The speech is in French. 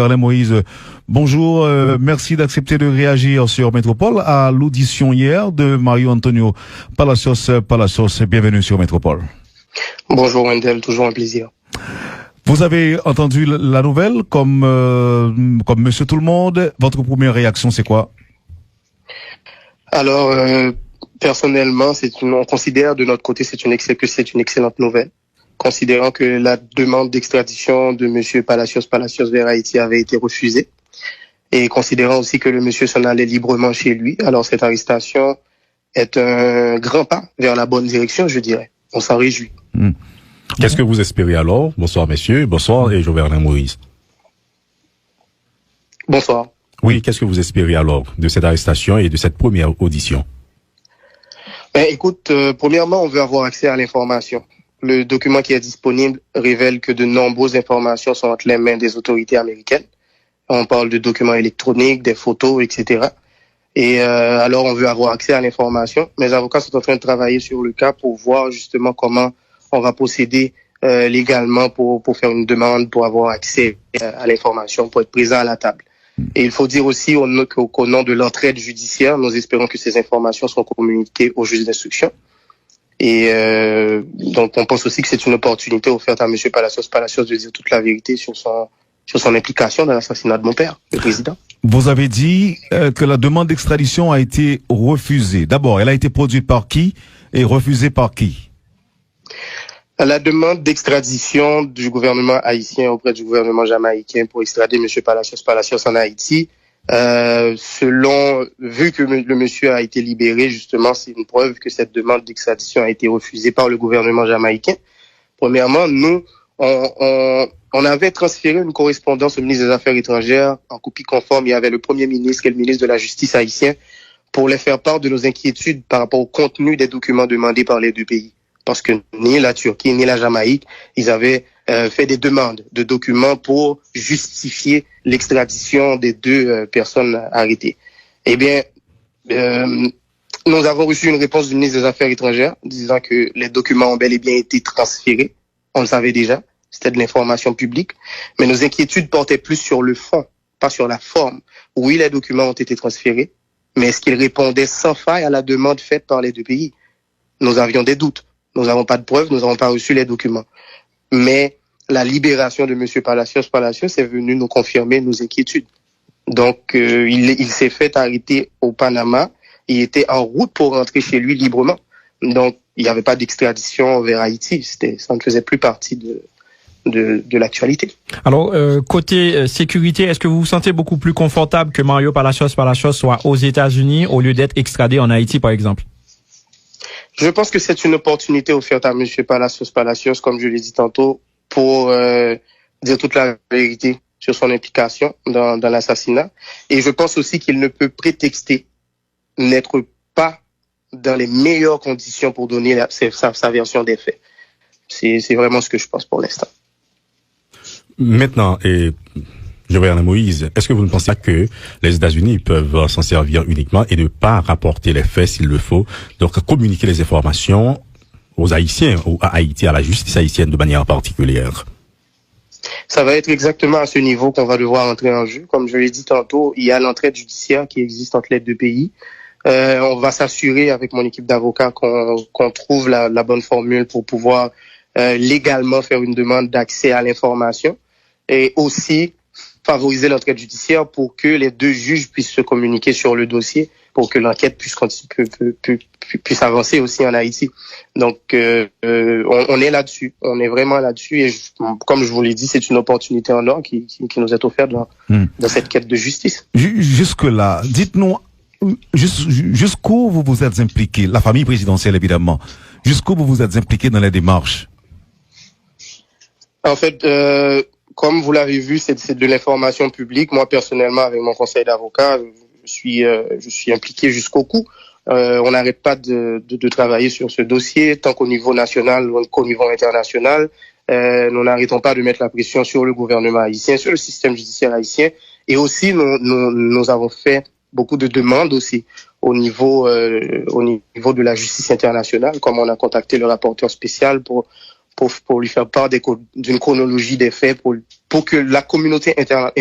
Alain Moïse, bonjour, merci d'accepter de réagir sur Métropole à l'audition hier de Mario Antonio Palacios. Bienvenue sur Métropole. Bonjour Wendell, toujours un plaisir. Vous avez entendu la nouvelle comme Monsieur Tout le Monde. Votre première réaction, c'est quoi? Alors, personnellement, on considère de notre côté que c'est une excellente nouvelle, considérant que la demande d'extradition de Monsieur Palacios vers Haïti avait été refusée, et considérant aussi que le monsieur s'en allait librement chez lui. Alors, cette arrestation est un grand pas vers la bonne direction, je dirais. On s'en réjouit. Qu'est-ce que vous espérez alors? Bonsoir messieurs, bonsoir et Jovenel Moïse. Bonsoir. Oui, qu'est-ce que vous espérez alors de cette arrestation et de cette première audition? Écoute, premièrement, on veut avoir accès à l'information. Le document qui est disponible révèle que de nombreuses informations sont entre les mains des autorités américaines. On parle de documents électroniques, des photos, etc. Et alors, on veut avoir accès à l'information. Mes avocats sont en train de travailler sur le cas pour voir justement comment on va procéder légalement pour faire une demande, pour avoir accès à l'information, pour être présent à la table. Et il faut dire aussi qu'au nom de l'entraide judiciaire, nous espérons que ces informations seront communiquées au juge d'instruction. Et donc, on pense aussi que c'est une opportunité offerte à M. Palacios de dire toute la vérité sur son implication dans l'assassinat de mon père, le président. Vous avez dit que la demande d'extradition a été refusée. D'abord, elle a été produite par qui et refusée par qui? La demande d'extradition du gouvernement haïtien auprès du gouvernement jamaïcain pour extrader M. Palacios en Haïti, vu que le monsieur a été libéré, justement, c'est une preuve que cette demande d'extradition a été refusée par le gouvernement jamaïcain. Premièrement, nous, on avait transféré une correspondance au ministre des Affaires étrangères en copie conforme. Il y avait le Premier ministre et le ministre de la Justice haïtien pour les faire part de nos inquiétudes par rapport au contenu des documents demandés par les deux pays. Parce que ni la Turquie ni la Jamaïque, ils avaient fait des demandes de documents pour justifier l'extradition des deux personnes arrêtées. Eh bien, nous avons reçu une réponse du ministre des Affaires étrangères disant que les documents ont bel et bien été transférés. On le savait déjà, c'était de l'information publique. Mais nos inquiétudes portaient plus sur le fond, pas sur la forme. Oui, les documents ont été transférés, mais est-ce qu'ils répondaient sans faille à la demande faite par les deux pays? Nous avions des doutes. Nous n'avons pas de preuves, nous n'avons pas reçu les documents. Mais la libération de M. Palacios est venue nous confirmer nos inquiétudes. Donc, il s'est fait arrêter au Panama. Il était en route pour rentrer chez lui librement. Donc, il n'y avait pas d'extradition vers Haïti. Ça ne faisait plus partie de l'actualité. Alors, côté sécurité, est-ce que vous vous sentez beaucoup plus confortable que Mario Palacios soit aux États-Unis au lieu d'être extradé en Haïti, par exemple? Je pense que c'est une opportunité offerte à M. Palacios, comme je l'ai dit tantôt, pour dire toute la vérité sur son implication dans l'assassinat. Et je pense aussi qu'il ne peut prétexter n'être pas dans les meilleures conditions pour donner sa version des faits. C'est vraiment ce que je pense pour l'instant. Maintenant, Jovenel Moïse, est-ce que vous ne pensez pas que les États-Unis peuvent s'en servir uniquement et ne pas rapporter les faits s'il le faut, donc communiquer les informations aux Haïtiens ou à Haïti, à la justice haïtienne de manière particulière? Ça va être exactement à ce niveau qu'on va devoir entrer en jeu. Comme je l'ai dit tantôt, il y a l'entraide judiciaire qui existe entre les deux pays. On va s'assurer avec mon équipe d'avocats qu'on trouve la bonne formule pour pouvoir légalement faire une demande d'accès à l'information et aussi favoriser l'entraide judiciaire pour que les deux juges puissent se communiquer sur le dossier, pour que l'enquête puisse avancer aussi en Haïti. Donc, on est là-dessus, on est vraiment là-dessus, et comme je vous l'ai dit, c'est une opportunité en or qui nous est offerte dans cette quête de justice. Jusque-là, dites-nous, jusqu'où vous vous êtes impliqué, la famille présidentielle évidemment, jusqu'où vous vous êtes impliqué dans les démarches? En fait, comme vous l'avez vu, c'est de l'information publique. Moi, personnellement, avec mon conseil d'avocat, je suis impliqué jusqu'au cou. On n'arrête pas de travailler sur ce dossier, tant qu'au niveau national qu'au niveau international. Nous n'arrêtons pas de mettre la pression sur le gouvernement haïtien, sur le système judiciaire haïtien. Et aussi, nous avons fait beaucoup de demandes aussi au niveau de la justice internationale, comme on a contacté le rapporteur spécial pour lui faire part d'une chronologie des faits pour que la communauté internationale